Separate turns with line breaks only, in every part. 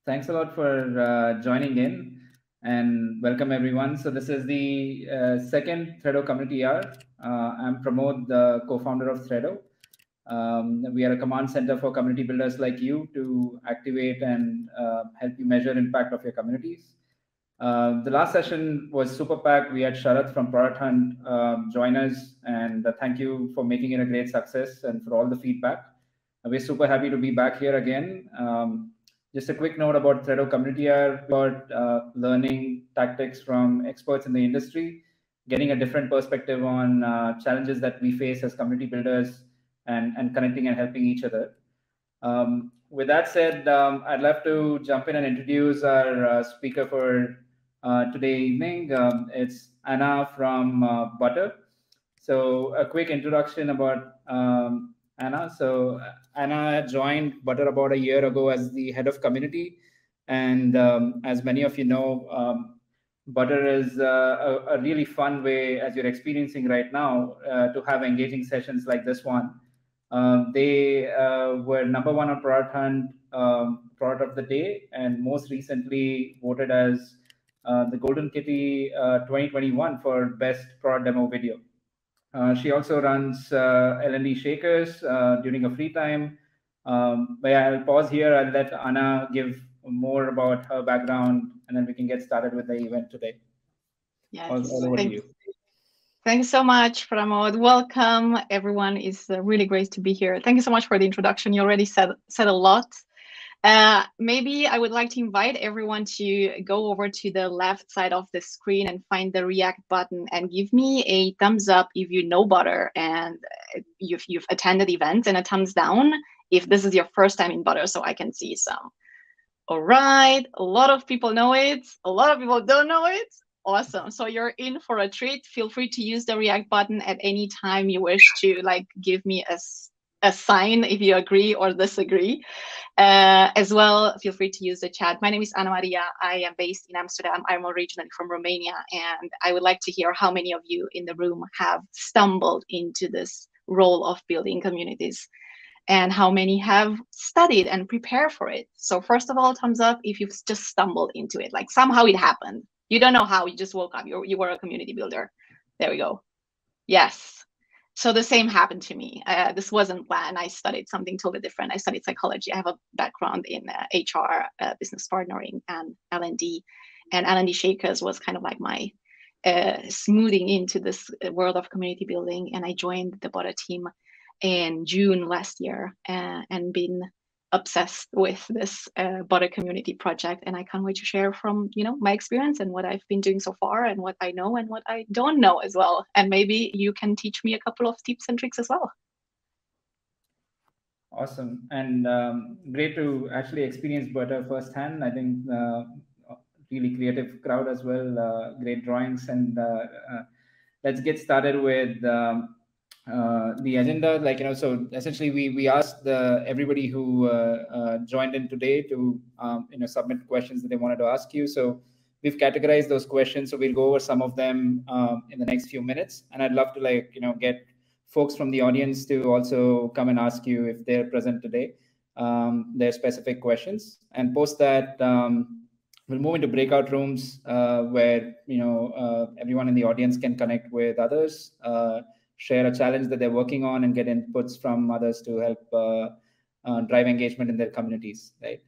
Thanks a lot for joining in, and welcome everyone. So this is the second Threado Community Hour. I'm Pramod, the co-founder of Threado. We are a command center for community builders like you to activate and help you measure impact of your communities. The last session was super packed. We had Sharath from Product Hunt join us, and thank you for making it a great success and for all the feedback. We're super happy to be back here again. Just a quick note about Threado Community Hour, about learning tactics from experts in the industry, getting a different perspective on challenges that we face as community builders, and connecting and helping each other. With that said, I'd love to jump in and introduce our speaker for today evening. It's Anna from Butter. So a quick introduction about Anna. So Anna joined Butter about a year ago as the head of community. And as many of you know, Butter is a really fun way, as you're experiencing right now, to have engaging sessions like this one. They were #1 on Product Hunt Product of the Day, and most recently voted as the Golden Kitty 2021 for Best Product Demo Video. She also runs L&D Shakers during her free time. But yeah, I'll pause here. I'll let Anna give more about her background, and then we can get started with the event today.
Yes.
All over to you.
Thanks so much, Pramod. Welcome, everyone. It's really great to be here. Thank you so much for the introduction. You already said a lot. Maybe I would like to invite everyone to go over to the left side of the screen and find the React button and give me a thumbs up if you know Butter and you've attended events, and a thumbs down if this is your first time in Butter, so I can see some. All right, a lot of people know it. A lot of people don't know it. Awesome. So you're in for a treat. Feel free to use the React button at any time you wish to give me a sign if you agree or disagree. As well, feel free to use the chat. My name is Anamaria. I am based in Amsterdam. I'm originally from Romania, and I would like to hear how many of you in the room have stumbled into this role of building communities, and how many have studied and prepared for it. So first of all, thumbs up if you've just stumbled into it, like somehow it happened. You don't know how, you just woke up, you were a community builder. There we go. Yes. So the same happened to me. This wasn't planned. I studied something totally different. I studied psychology. I have a background in HR, business partnering, and L&D. And L&D Shakers was kind of like my smoothing into this world of community building. And I joined the Butter team in June last year, and been obsessed with this Butter community project. And I can't wait to share from my experience and what I've been doing so far, and what I know and what I don't know as well. And maybe you can teach me a couple of tips and tricks as well.
Awesome, and great to actually experience Butter firsthand. I think really creative crowd as well, great drawings, and let's get started with the agenda. So essentially we asked everybody who joined in today to submit questions that they wanted to ask you. So we've categorized those questions, so we'll go over some of them in the next few minutes, and I'd love to get folks from the audience to also come and ask you, if they're present today, their specific questions. And post that, we'll move into breakout rooms where everyone in the audience can connect with others, share a challenge that they're working on, and get inputs from others to help drive engagement in their communities, right?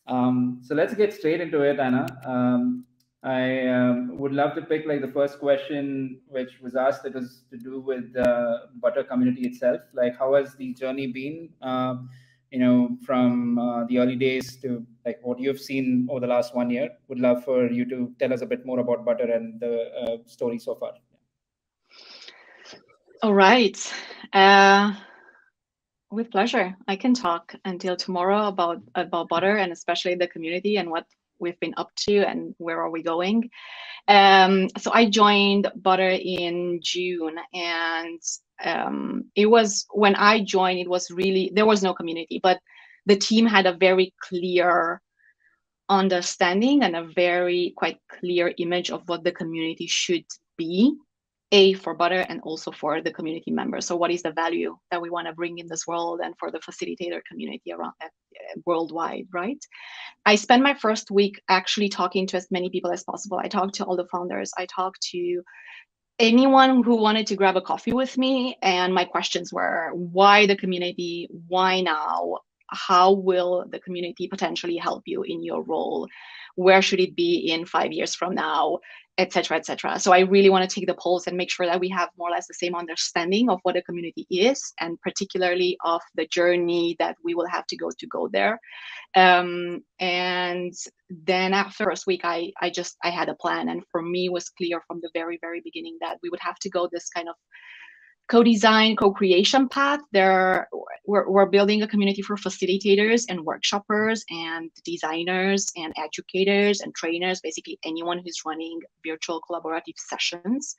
So let's get straight into it, Anna. I would love to pick the first question, which was asked. It was to do with the Butter community itself. How has the journey been, from the early days to what you've seen over the last 1 year? Would love for you to tell us a bit more about Butter and the story so far.
All right. With pleasure. I can talk until tomorrow about Butter, and especially the community and what we've been up to and where are we going. So I joined Butter in June, and it was, when I joined, it was really, there was no community, but the team had a very clear understanding and a very quite clear image of what the community should be, for Butter and also for the community members. So what is the value that we want to bring in this world, and for the facilitator community around that, worldwide, right? I spent my first week actually talking to as many people as possible. I talked to all the founders. I talked to anyone who wanted to grab a coffee with me. And my questions were, why the community? Why now? How will the community potentially help you in your role? Where should it be in 5 years from now? Et cetera, et cetera. So I really want to take the pulse and make sure that we have more or less the same understanding of what a community is, and particularly of the journey that we will have to go there. And then after first week, I had a plan, and for me it was clear from the very, very beginning that we would have to go this kind of co-design, co-creation path. We're building a community for facilitators and workshoppers and designers and educators and trainers, basically anyone who's running virtual collaborative sessions.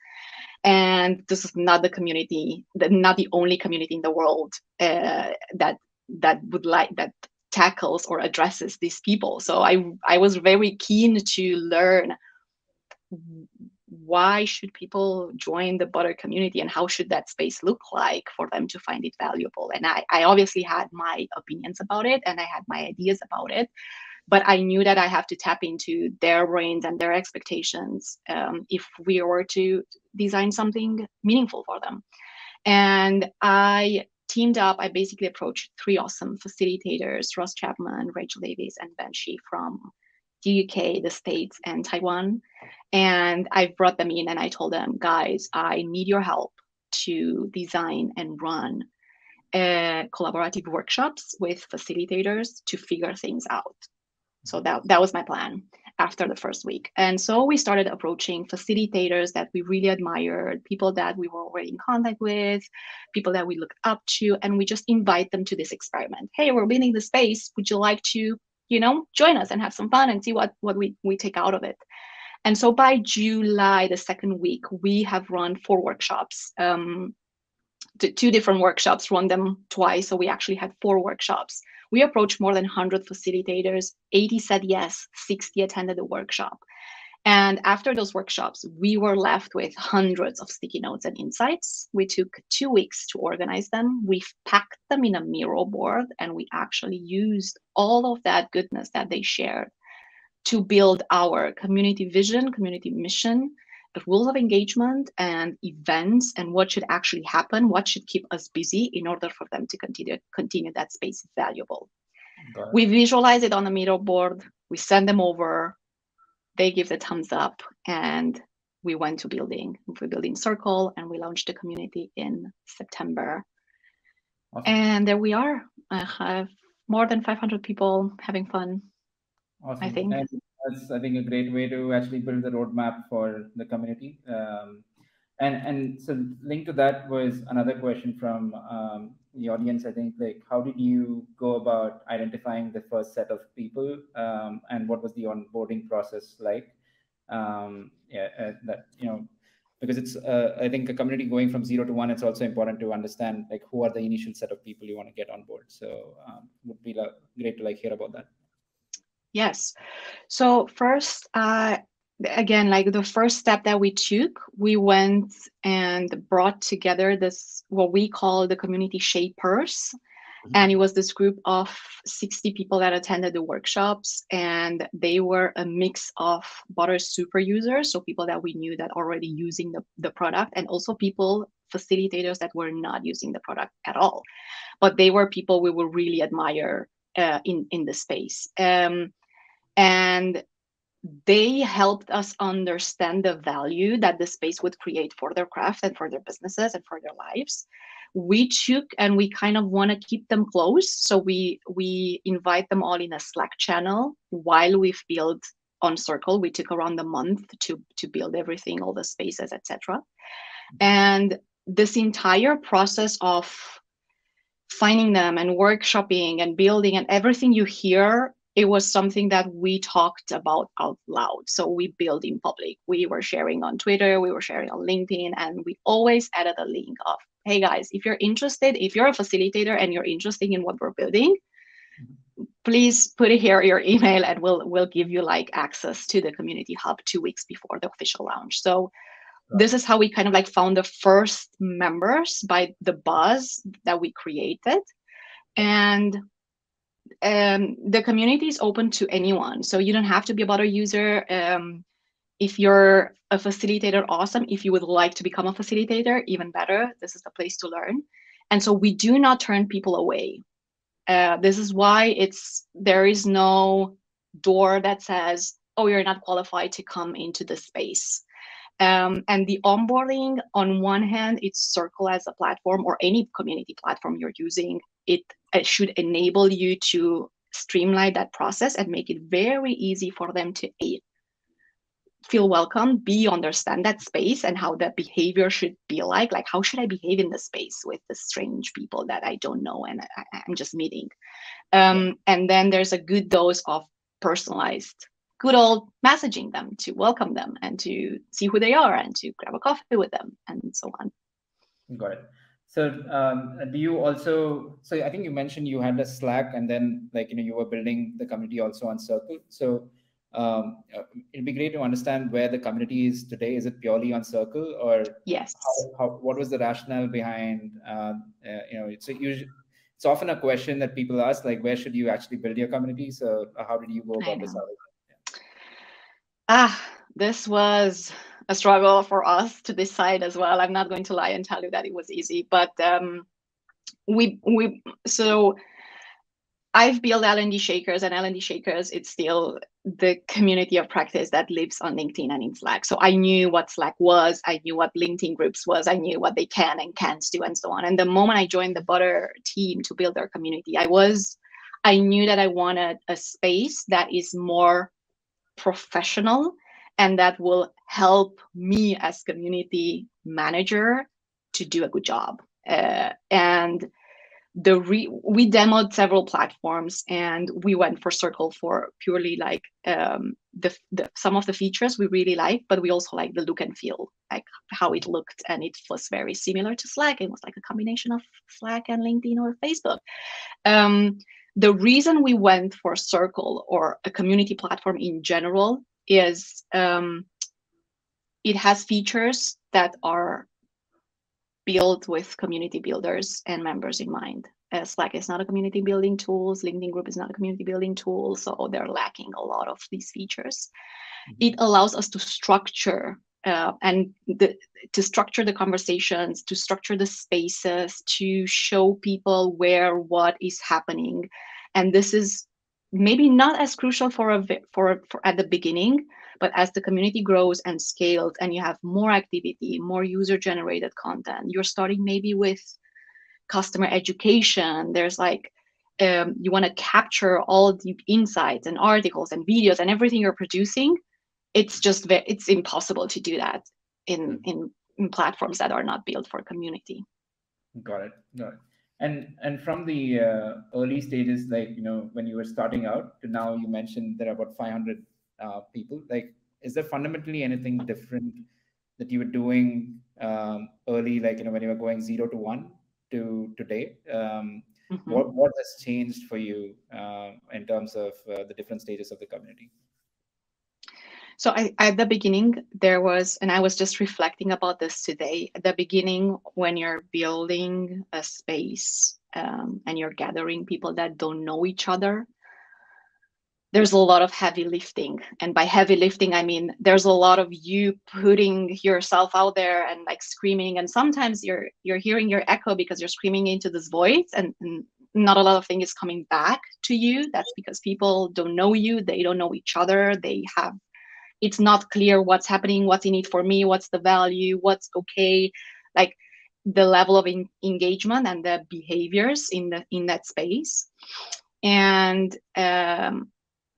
And this is not the community, not the only community in the world that tackles or addresses these people. So I was very keen to learn, why should people join the Butter community and how should that space look like for them to find it valuable? And I obviously had my opinions about it and I had my ideas about it, but I knew that I have to tap into their brains and their expectations if we were to design something meaningful for them. And I teamed up. I basically approached 3 awesome facilitators, Ross Chapman, Rachel Davis, and Banshee from the UK, the States, and Taiwan. And I brought them in and I told them, guys, I need your help to design and run collaborative workshops with facilitators to figure things out. So that was my plan after the first week. And so we started approaching facilitators that we really admired, people that we were already in contact with, people that we looked up to, and we just invite them to this experiment. Hey, we're building the space. Would you like to, join us and have some fun and see what we take out of it? And so by July, the second week, we have run 4 workshops. 2 different workshops, run them twice. So we actually had 4 workshops. We approached more than 100 facilitators. 80 said yes, 60 attended the workshop. And after those workshops, we were left with hundreds of sticky notes and insights. We took 2 weeks to organize them. We packed them in a Miro board, and we actually used all of that goodness that they shared to build our community vision, community mission, the rules of engagement and events, and what should actually happen, what should keep us busy in order for them to continue that space valuable. We visualize it on the Miro board, we send them over, they give the thumbs up, and we went to building. We're building Circle, and we launched the community in September. Awesome. And there we are. I have more than 500 people having fun.
Awesome.
I think.
And that's, I think, a great way to actually build the roadmap for the community. And so linked to that was another question from the audience. I think, like, how did you go about identifying the first set of people, and what was the onboarding process like? Because it's I think a community going from 0 to 1, it's also important to understand, like, who are the initial set of people you want to get on board. So would be great to hear about that.
Yes. So first, again, like the first step that we took, we went and brought together this, what we call the community shapers. Mm-hmm. And it was this group of 60 people that attended the workshops, and they were a mix of Butter super users, so people that we knew that already using the product, and also people, facilitators that were not using the product at all. But they were people we would really admire in the space. And they helped us understand the value that the space would create for their craft and for their businesses and for their lives. We took, and we kind of want to keep them close. So we invite them all in a Slack channel while we've built on Circle. We took around a month to build everything, all the spaces, etc. And this entire process of finding them and workshopping and building and everything you hear, it was something that we talked about out loud. So we built in public. We were sharing on Twitter, we were sharing on LinkedIn, and we always added a link of, hey guys, if you're interested, if you're a facilitator and you're interested in what we're building, please put it here, your email, and we'll give you access to the community hub 2 weeks before the official launch. So this is how we kind of found the first members, by the buzz that we created. And the community is open to anyone. So you don't have to be a Butter user. If you're a facilitator, awesome. If you would like to become a facilitator, even better. This is the place to learn. And so we do not turn people away. This is why there is no door that says, oh, you're not qualified to come into the space. And the onboarding, on one hand, it's Circle as a platform, or any community platform you're using. It should enable you to streamline that process and make it very easy for them to feel welcome, understand that space and how that behavior should be like how should I behave in the space with the strange people that I don't know and I'm just meeting. And then there's a good dose of personalized, good old messaging them to welcome them and to see who they are and to grab a coffee with them and so on.
Got it. So do you also, so I think you mentioned you had a Slack and then you were building the community also on Circle. So it'd be great to understand where the community is today. Is it purely on Circle, or
yes?
What was the rationale behind? It's often a question that people ask, like, where should you actually build your community? So how did you go about this?
This was a struggle for us to decide as well. I'm not going to lie and tell you that it was easy, but so I've built L&D Shakers, and L&D Shakers, it's still the community of practice that lives on LinkedIn and in Slack. So I knew what Slack was, I knew what LinkedIn groups was, I knew what they can and can't do and so on. And the moment I joined the Butter team to build their community, I knew that I wanted a space that is more professional and that will help me as community manager to do a good job. And we demoed several platforms, and we went for Circle for purely like some of the features we really like, but we also like the look and feel, like how it looked, and it was very similar to Slack. It was like a combination of Slack and LinkedIn or Facebook. The reason we went for Circle or a community platform in general is it has features that are built with community builders and members in mind. Slack is not a community building tool. LinkedIn group is not a community building tool. So they're lacking a lot of these features. Mm-hmm. It allows us to structure to structure the conversations, to structure the spaces, to show people where what is happening. And this is maybe not as crucial for at the beginning, but as the community grows and scales and you have more activity, more user-generated content, you're starting maybe with customer education. There's you want to capture all the insights and articles and videos and everything you're producing. It's impossible to do that in platforms that are not built for community.
Got it. And from the early stages, when you were starting out to now, you mentioned there are about 500 people. Is there fundamentally anything different that you were doing early, when you were going 0 to 1 to today? Mm-hmm. What has changed for you in terms of the different stages of the community?
So at the beginning, there was, and I was just reflecting about this today, at the beginning, when you're building a space and you're gathering people that don't know each other, there's a lot of heavy lifting. And by heavy lifting, I mean, there's a lot of you putting yourself out there and screaming. And sometimes you're hearing your echo because you're screaming into this void, and not a lot of things is coming back to you. That's because people don't know you. They don't know each other. It's not clear what's happening, what's in it for me, what's the value, what's okay, the level of engagement and the behaviors in that space. And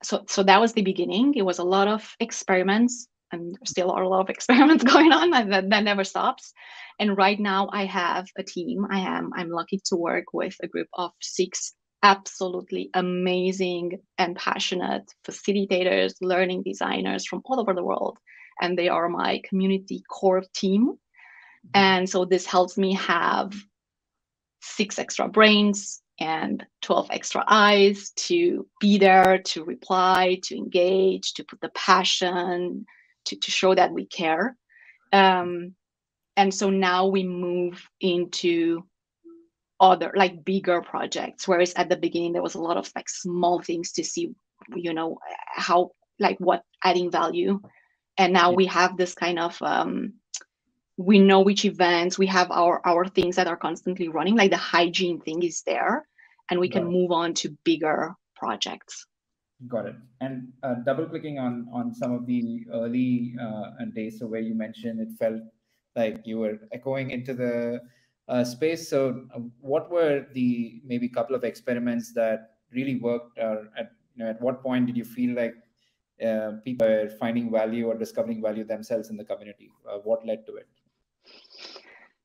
so that was the beginning. It was a lot of experiments, and there still are a lot of experiments going on, and that never stops. And right now I have a team. I'm lucky to work with a group of 6 absolutely amazing and passionate facilitators, learning designers from all over the world. And they are my community core team. And so this helps me have 6 extra brains and 12 extra eyes to be there, to reply, to engage, to put the passion, to show that we care. And so now we move into other like bigger projects, whereas at the beginning there was a lot of like small things to see, how like what adding value. And now we have this kind of we know which events, we have our things that are constantly running, like the hygiene thing is there, and we can move on to bigger projects.
Got it. And double clicking on some of the early days, so where you mentioned it felt like you were echoing into the space. So what were the maybe couple of experiments that really worked, or at what point did you feel like people are finding value or discovering value themselves in the community? What led to it?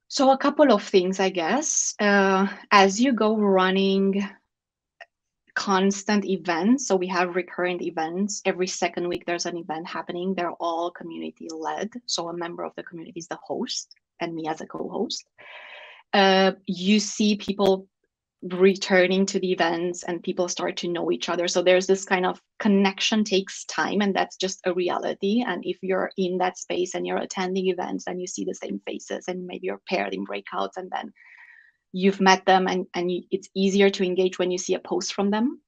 So a couple of things, I guess. As you go running constant events, so we have recurrent events. Every second week there's an event happening. They're all community led. So a member of the community is the host and me as a co-host. You see people returning to the events and people start to know each other. So there's this kind of connection takes time, and that's just a reality. And if you're in that space and you're attending events and you see the same faces and maybe you're paired in breakouts and then you've met them, and it's easier to engage when you see a post from them.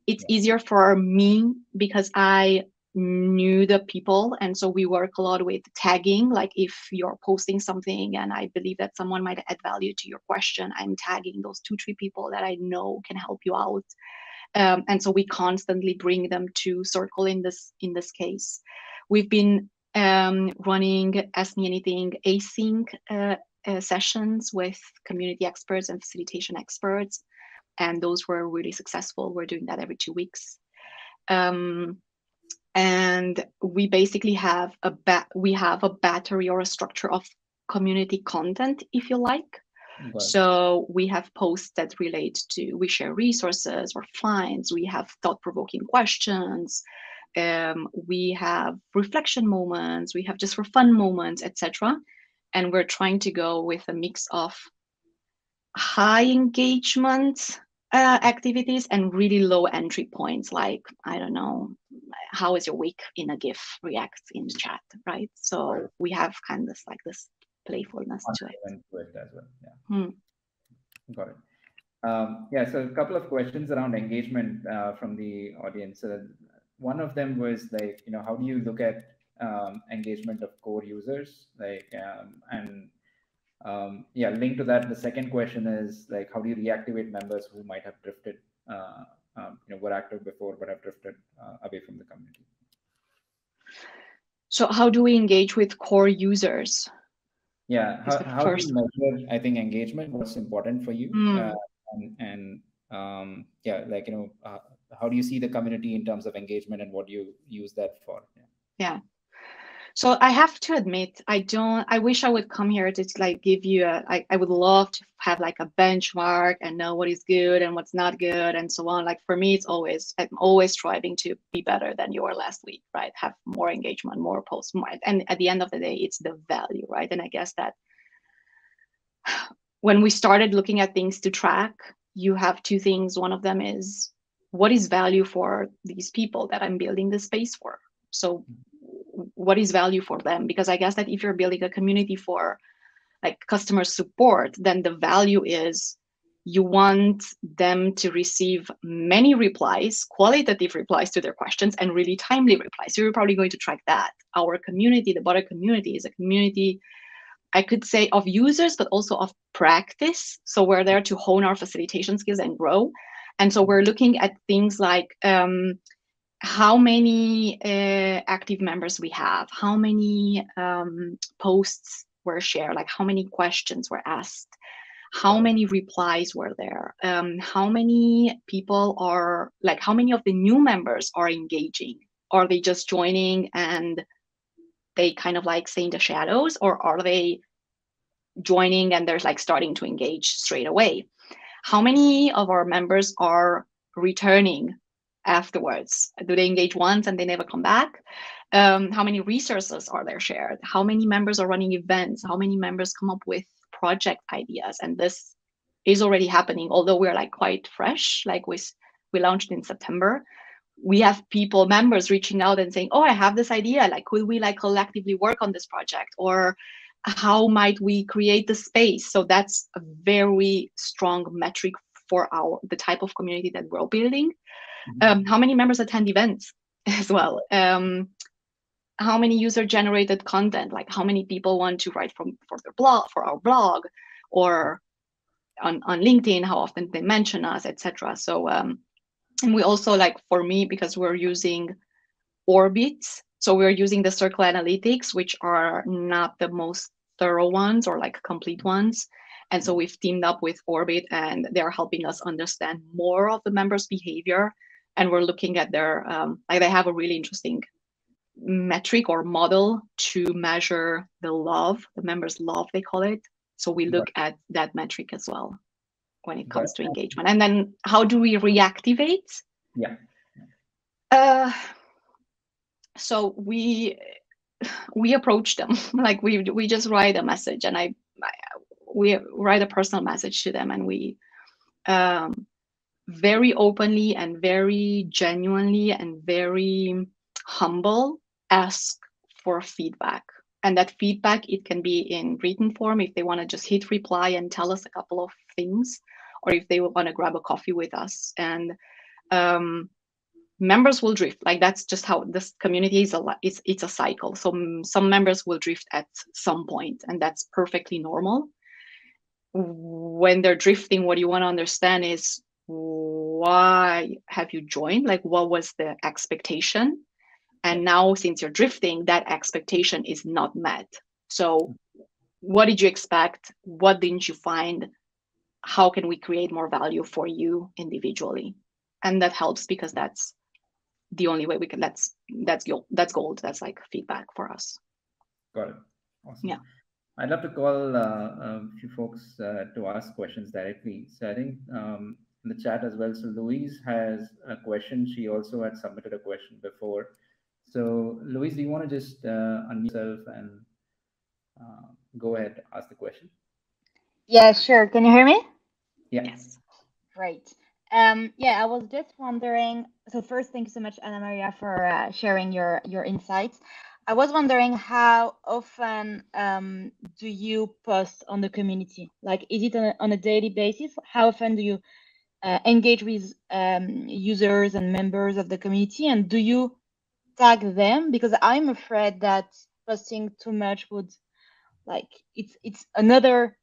It's easier for me because I knew the people, and so we work a lot with tagging. Like if you're posting something and I believe that someone might add value to your question, I'm tagging those 2-3 people that I know can help you out, and so we constantly bring them to circle. In this case, we've been running Ask Me Anything async sessions with community experts and facilitation experts, and those were really successful. We're doing that every 2 weeks. And we basically have a battery or a structure of community content, if you like. Okay. So we have posts that relate to, we share resources or finds, we have thought-provoking questions, we have reflection moments, we have just for fun moments, etc. And we're trying to go with a mix of high engagement activities and really low entry points, like, I don't know, how is your week in a GIF react in the chat, right? So we have kind of like this playfulness to it.
As well. Yeah. Got it. Yeah, so a couple of questions around engagement from the audience. One of them was like, how do you look at engagement of core users? Like, linked to that, the second question is like, how do you reactivate members who might have drifted, were active before but have drifted away from the community?
So how do we engage with core users?
Yeah, how do you measure, I think, engagement? What's important for you? How do you see the community in terms of engagement, and what do you use that for?
Yeah. So I have to admit, I wish I would come here to like give you I would love to have like a benchmark and know what is good and what's not good and so on. Like for me, I'm always striving to be better than you were last week, right? Have more engagement, more posts, more. And at the end of the day, it's the value, right? And I guess that when we started looking at things to track, you have two things. One of them is, what is value for these people that I'm building this space for? So what is value for them? Because I guess that if you're building a community for like customer support, then the value is you want them to receive many replies, qualitative replies to their questions, and really timely replies. So you're probably going to track that. Our community, the Butter community, is a community, I could say, of users, but also of practice. So we're there to hone our facilitation skills and grow. And so we're looking at things like how many active members we have, how many posts were shared, like how many questions were asked, how many replies were there, how many people are, like how many of the new members are engaging? Are they just joining and they kind of like stay in the shadows, or are they joining and they're like starting to engage straight away? How many of our members are returning afterwards? Do they engage once and they never come back? How many resources are there shared? How many members are running events? How many members come up with project ideas? And this is already happening, although we're like quite fresh. Like we launched in September. We have members reaching out and saying, oh, I have this idea. Like, could we like collectively work on this project? Or how might we create the space? So that's a very strong metric for the type of community that we're building. How many members attend events as well? How many user-generated content? Like how many people want to write for our blog, or on LinkedIn? How often they mention us, etc. So and we also, like for me, because we're using orbits, so we're using the circle analytics, which are not the most thorough ones or like complete ones. And so we've teamed up with Orbit, and they're helping us understand more of the members' behavior. And we're looking at their, like they have a really interesting metric or model to measure the members' love, they call it. So we look at that metric as well when it comes to engagement. And then how do we reactivate?
Yeah.
So we approach them, like we just write a message, and we write a personal message to them, and we very openly and very genuinely and very humble ask for feedback. And that feedback, it can be in written form if they want to just hit reply and tell us a couple of things, or if they want to grab a coffee with us. And members will drift. Like that's just how this community is. It's a cycle. So some members will drift at some point, and that's perfectly normal. When they're drifting, what you want to understand is, why have you joined? Like, what was the expectation? And now, since you're drifting, that expectation is not met. So what did you expect? What didn't you find? How can we create more value for you individually? And that helps, because that's the only way we can, that's gold. That's like feedback for us.
Got it. Awesome.
Yeah.
I'd love to call a few folks to ask questions directly. So I think in the chat as well. So Louise has a question. She also had submitted a question before. So Louise, do you want to just unmute yourself and go ahead, ask the question?
Yeah, sure. Can you hear me?
Yeah.
Yes.
Great. Yeah, I was just wondering. So first, thank you so much, Anamaria, for sharing your insights. I was wondering, how often do you post on the community? Like, is it on a daily basis? How often do you engage with users and members of the community? And do you tag them? Because I'm afraid that posting too much would, like, it's another.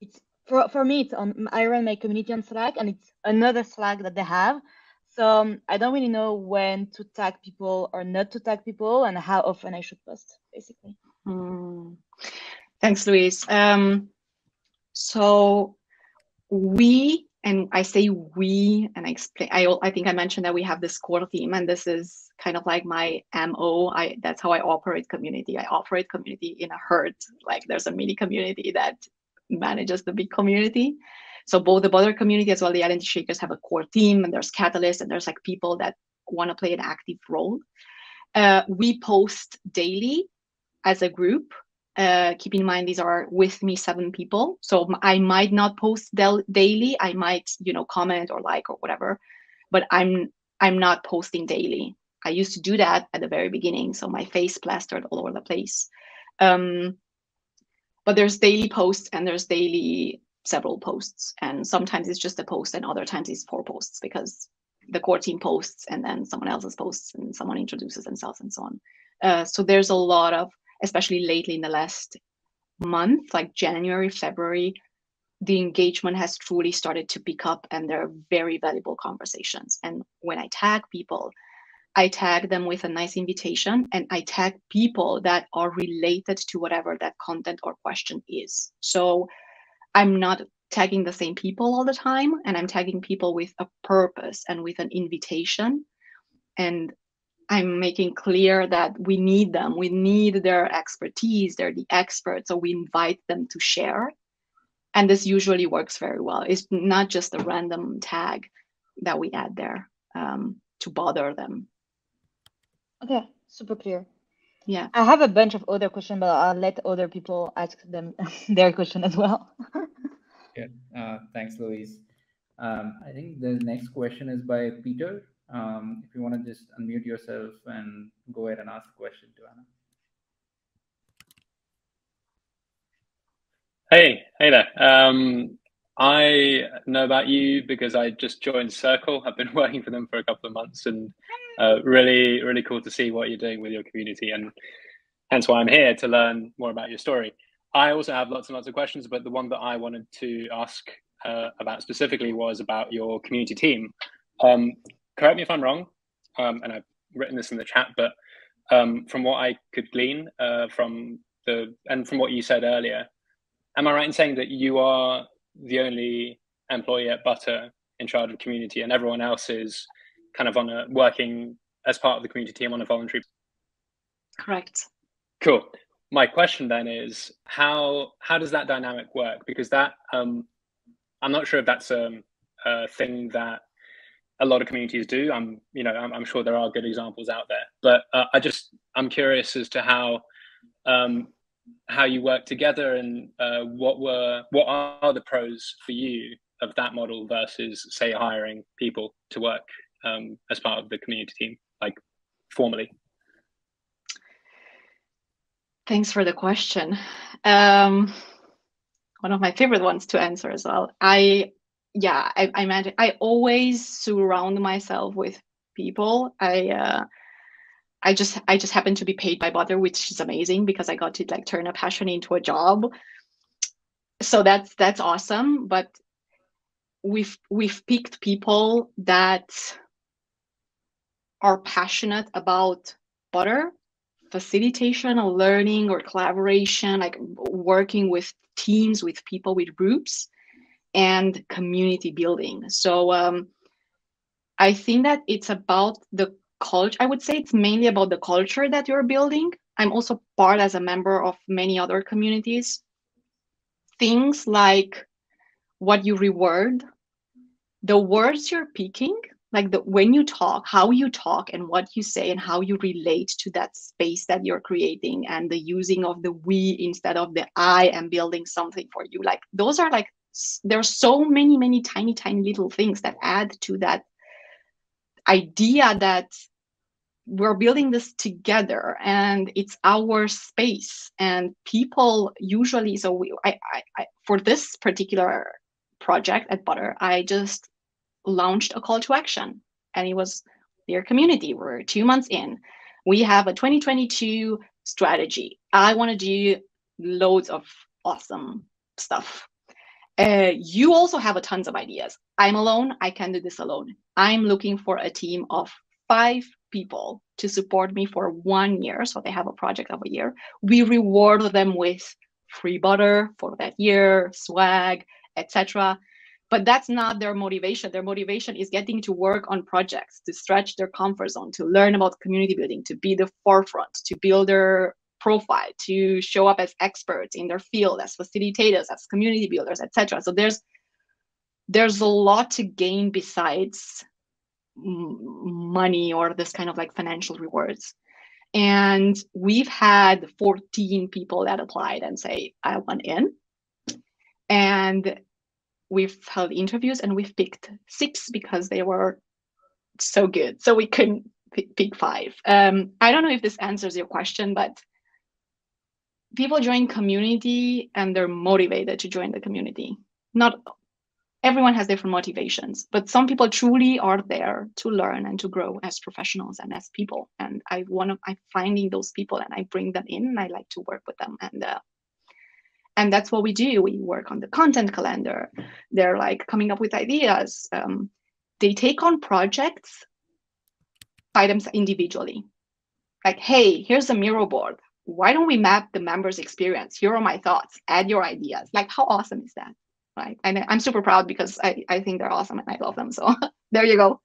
It's for me. It's on. I run my community on Slack, and it's another Slack that they have. So I don't really know when to tag people or not to tag people, and how often I should post, basically.
Thanks, Louise. So we, and I say we, and I explain. I think I mentioned that we have this core team, and this is kind of like my MO. That's how I operate community. I operate community in a herd. Like there's a mini community that manages the big community. So both the Butter community as well the Identity Shakers have a core team, and there's catalysts, and there's like people that want to play an active role. We post daily as a group. Keep in mind, these are with me 7 people. So I might not post daily. I might, comment or like or whatever, but I'm not posting daily. I used to do that at the very beginning, so my face plastered all over the place. But there's daily posts, and there's daily several posts, and sometimes it's just a post, and other times it's 4 posts, because the core team posts, and then someone else's posts, and someone introduces themselves, and so on. So there's a lot of, especially lately in the last month, like January, February, the engagement has truly started to pick up, and there are very valuable conversations. And when I tag people, I tag them with a nice invitation, and I tag people that are related to whatever that content or question is. So I'm not tagging the same people all the time, and I'm tagging people with a purpose and with an invitation. And I'm making clear that we need them. We need their expertise. They're the experts, so we invite them to share. And this usually works very well. It's not just a random tag that we add there to bother them.
Okay, super clear.
Yeah.
I have a bunch of other questions, but I'll let other people ask them their question as well.
Yeah. Thanks, Louise. I think the next question is by Peter. If you want to just unmute yourself and go ahead and ask the question to Anna.
Hey there. I know about you because I just joined Circle. I've been working for them for a couple of months, and really cool to see what you're doing with your community, and hence why I'm here to learn more about your story. I also have lots and lots of questions, but the one that I wanted to ask about specifically was about your community team. Correct me if I'm wrong, and I've written this in the chat, but from what I could glean from what you said earlier, am I right in saying that you are the only employee at Butter in charge of community, and everyone else is kind of working as part of the community team on a voluntary?
Correct.
Cool. My question then is, how does that dynamic work? Because that I'm not sure if that's a thing that a lot of communities do. I'm sure there are good examples out there, but I'm curious as to how you work together, and what are the pros for you of that model versus, say, hiring people to work as part of the community team, like formally?
Thanks for the question. One of my favorite ones to answer as well. I imagine I always surround myself with people. I just happen to be paid by Butter, which is amazing because I got to like turn a passion into a job. So that's awesome. But we've picked people that are passionate about Butter, facilitation or learning or collaboration, like working with teams, with people, with groups, and community building. So I think that it's about the culture. I would say it's mainly about the culture that you're building. I'm also part as a member of many other communities. Things like what you reward, the words you're picking, like when you talk, how you talk and what you say and how you relate to that space that you're creating, and the using of the we instead of the I am building something for you. Like those are like, there's so many tiny little things that add to that idea that we're building this together and it's our space. And people usually, so I for this particular project at Butter, I just launched a call to action, and it was Dear Community, we're 2 months in, we have a 2022 strategy, I want to do loads of awesome stuff. You also have a tons of ideas. I'm alone, I can do this alone. I'm looking for a team of 5 people to support me for 1 year, so they have a project of a year. We reward them with free Butter for that year, swag, etc. But that's not their motivation. Their motivation is getting to work on projects, to stretch their comfort zone, to learn about community building, to be the forefront, to build their profile, to show up as experts in their field, as facilitators, as community builders, etc. So there's a lot to gain besides money or this kind of like financial rewards. And we've had 14 people that applied and say, I want in. And we've held interviews and we've picked 6 because they were so good. So we couldn't pick 5. I don't know if this answers your question, but people join community and they're motivated to join the community. Not everyone has different motivations, but some people truly are there to learn and to grow as professionals and as people. And I'm finding those people and I bring them in and I like to work with them. And that's what we do. We work on the content calendar. They're like coming up with ideas. They take on projects by themselves individually. Like, hey, here's a Miro board. Why don't we map the members' experience? Here are my thoughts. Add your ideas. Like, how awesome is that? Right? And I'm super proud because I think they're awesome and I love them. So there you go.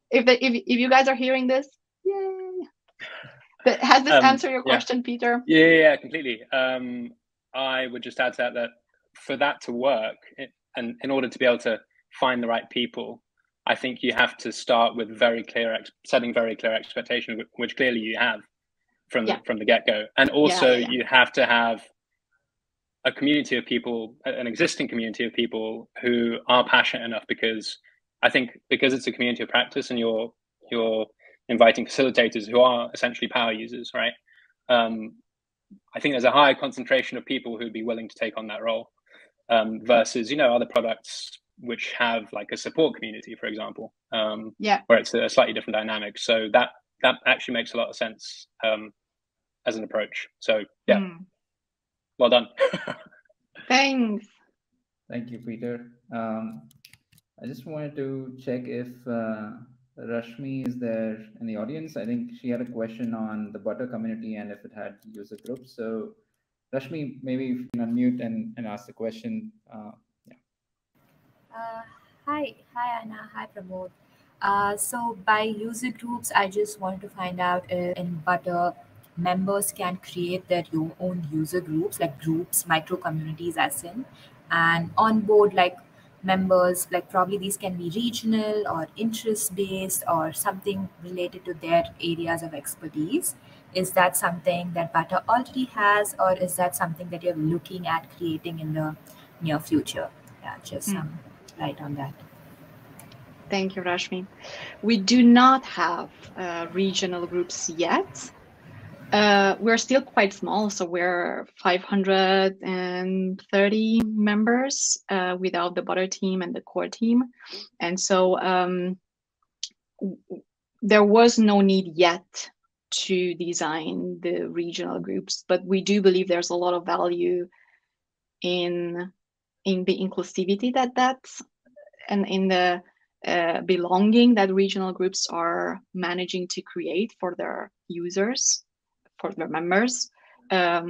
If you guys are hearing this, yay. Has this answered your question, Peter?
Yeah, completely. I would just add to that for that to work, and in order to be able to find the right people, I think you have to start with setting very clear expectations, which clearly you have from the get-go. And also you have to have a community of people, an existing community of people who are passionate enough, because I think because it's a community of practice and you're inviting facilitators who are essentially power users, right? I think there's a high concentration of people who'd be willing to take on that role. versus, other products which have like a support community, for example, where it's a slightly different dynamic. So that actually makes a lot of sense as an approach. So yeah, well done.
Thanks.
Thank you, Peter. I just wanted to check if Rashmi is there in the audience. I think she had a question on the Butter community and if it had user groups. So Rashmi, maybe if you can unmute and ask the question.
Hi Anna, hi Pramod. So by user groups, I just wanted to find out if in Butter, members can create their own user groups, like groups, micro communities as in, and onboard like members, like probably these can be regional or interest based or something related to their areas of expertise. Is that something that Butter already has, or is that something that you're looking at creating in the near future? Yeah, just some light on that.
Thank you, Rashmi. We do not have regional groups yet. We're still quite small, so we're 530 members without the Butter team and the core team. And so there was no need yet to design the regional groups, but we do believe there's a lot of value in the inclusivity that's and in the belonging that regional groups are managing to create for their users, for their members. I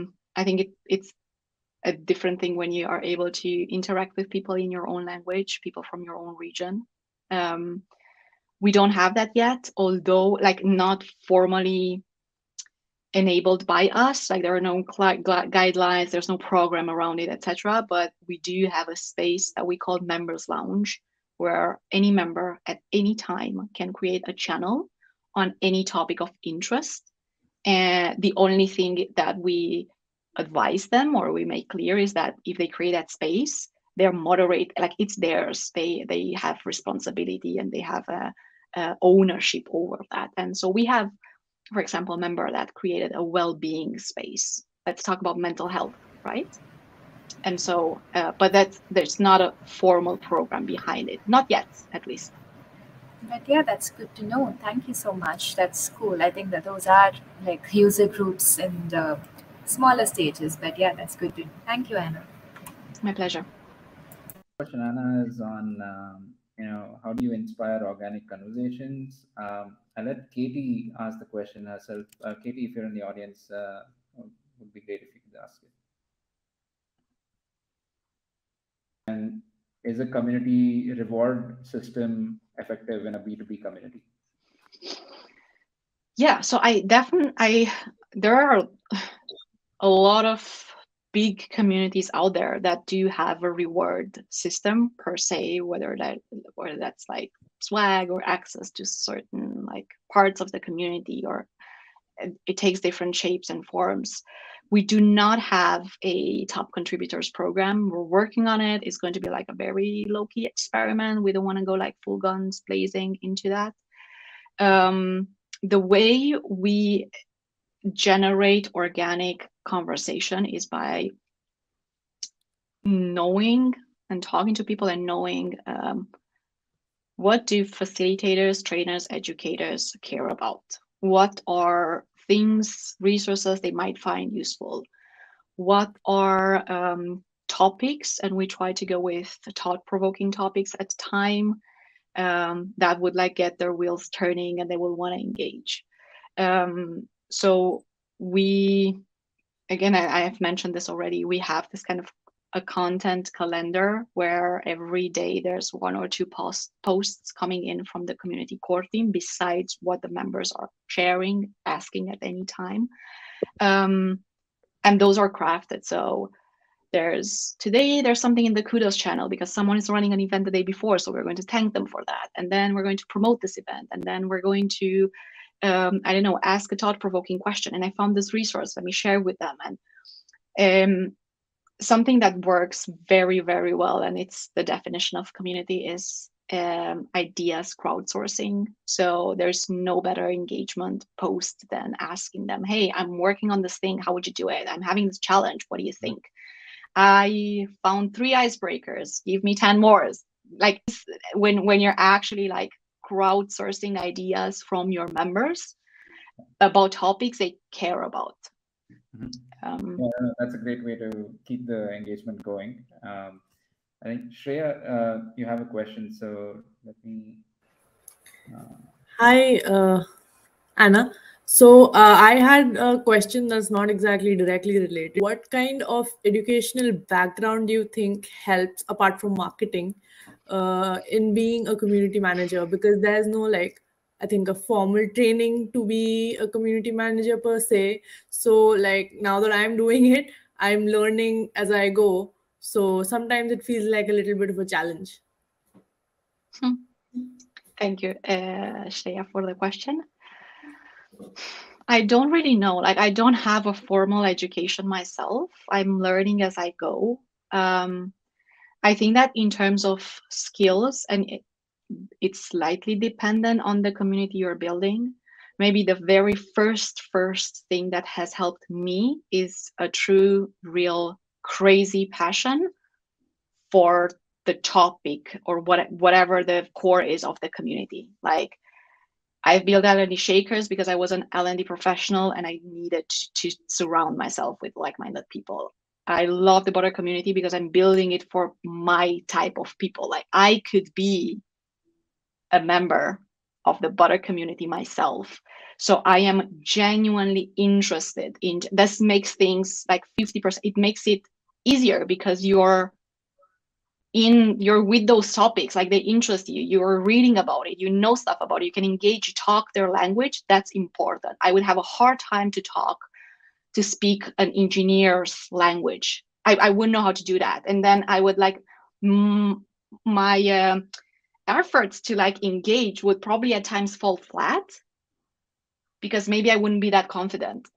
think it's a different thing when you are able to interact with people in your own language, people from your own region. We don't have that yet, although like not formally enabled by us, like there are no guidelines, there's no program around it, etc. But we do have a space that we call Members Lounge, where any member at any time can create a channel on any topic of interest. And the only thing that we advise them or we make clear is that if they create that space, they're moderate, like it's theirs. They have responsibility and they have a ownership over that. And so we have, for example, a member that created a well-being space. Let's talk about mental health, right? And so, but there's not a formal program behind it, not yet, at least.
But yeah, that's good to know. Thank you so much. That's cool. I think that those are like user groups in the smaller stages. But yeah, that's good to know. Thank you, Anna.
My pleasure.
Question, Anna, is on how do you inspire organic conversations? I'll let Katie ask the question herself. Katie, if you're in the audience, would be great if you could ask it. And is a community reward system effective in a B2B community?
Yeah, so there are a lot of big communities out there that do have a reward system per se, whether that's like swag or access to certain like parts of the community, or it takes different shapes and forms. We do not have a top contributors program. We're working on it. It's going to be like a very low-key experiment. We don't want to go like full guns blazing into that. The way we generate organic conversation is by knowing and talking to people and knowing what do facilitators, trainers, educators care about? What are things, resources they might find useful? What are topics? And we try to go with thought-provoking topics at a time that would like get their wheels turning and they will want to engage. So we, again, I have mentioned this already, we have this kind of a content calendar where every day there's one or two posts coming in from the community core team besides what the members are sharing, asking at any time. And those are crafted. So today there's something in the kudos channel because someone is running an event the day before. So we're going to thank them for that. And then we're going to promote this event. And then we're going to, ask a thought-provoking question. And I found this resource, let me share with them. And something that works very, very well, and it's the definition of community, is ideas crowdsourcing. So there's no better engagement post than asking them, hey, I'm working on this thing, how would you do it? I'm having this challenge, what do you think? I found 3 icebreakers. Give me 10 more. Like when you're actually like crowdsourcing ideas from your members about topics they care about.
Yeah, that's a great way to keep the engagement going. I think Shreya, you have a question, so let me.
Hi, Anna. So I had a question that's not exactly directly related. What kind of educational background do you think helps, apart from marketing, in being a community manager? Because there's no like, I think, a formal training to be a community manager per se. So like now that I'm doing it, I'm learning as I go. So sometimes it feels like a little bit of a challenge.
Thank you, Shreya, for the question. I don't really know. Like, I don't have a formal education myself. I'm learning as I go. I think that in terms of skills, and it's slightly dependent on the community you're building. Maybe the very first thing that has helped me is a true, real, crazy passion for the topic or whatever the core is of the community. Like, I've built L&D Shakers because I was an L&D professional and I needed to surround myself with like-minded people. I love the Butter community because I'm building it for my type of people. Like, I could be a member of the Butter community myself. So I am genuinely interested in this. Makes things like 50%. It makes it easier because you're with those topics, like they interest you, you're reading about it, you know stuff about it, you can engage, you talk their language. That's important. I would have a hard time to speak an engineer's language. I wouldn't know how to do that. And then I would like my efforts to like engage would probably at times fall flat because maybe I wouldn't be that confident.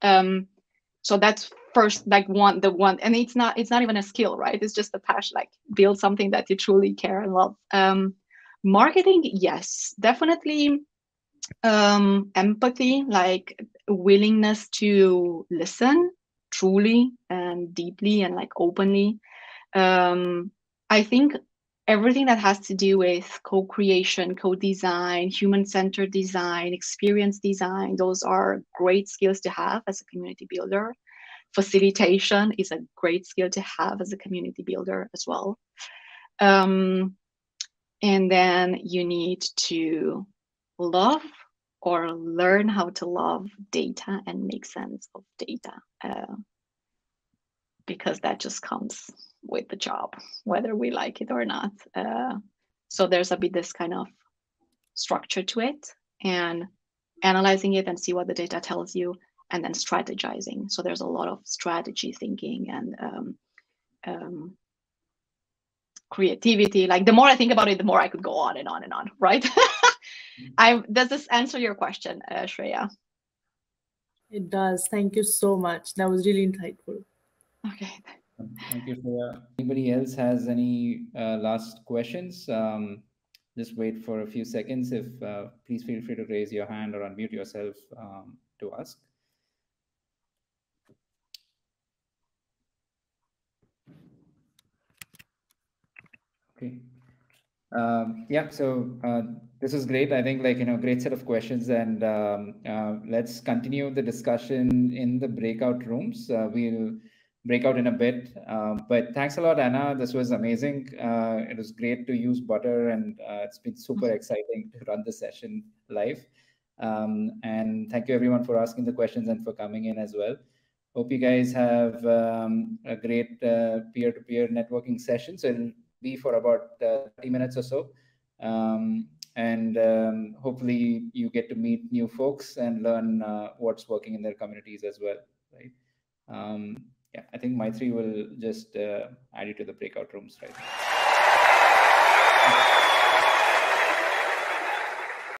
So that's first, like the one, and it's not even a skill, right? It's just a passion, like build something that you truly care and love. Marketing, yes, definitely. Empathy, like willingness to listen truly and deeply and like openly. I think everything that has to do with co-creation, co-design, human-centered design, experience design, those are great skills to have as a community builder. Facilitation is a great skill to have as a community builder as well. And then you need to love or learn how to love data and make sense of data, because that just comes with the job, whether we like it or not. So there's a bit this kind of structure to it, and analyzing it and see what the data tells you, and then strategizing. So there's a lot of strategy thinking and creativity. Like the more I think about it, the more I could go on and on and on, right? Does this answer your question, Shreya?
It does. Thank you so much. That was really insightful.
Okay.
Thank you, Shreya. Anybody else has any last questions? Just wait for a few seconds. If please feel free to raise your hand or unmute yourself to ask. Okay. Yeah, so this is great. I think great set of questions, and let's continue the discussion in the breakout rooms. We'll break out in a bit, but thanks a lot, Anna. This was amazing. It was great to use Butter, and it's been super exciting to run the session live. And thank you everyone for asking the questions and for coming in as well. Hope you guys have a great peer-to-peer networking session. So it'll be for about 30 minutes or so. And hopefully you get to meet new folks and learn what's working in their communities as well, right? Yeah, I think Maitri will just add you to the breakout rooms right now.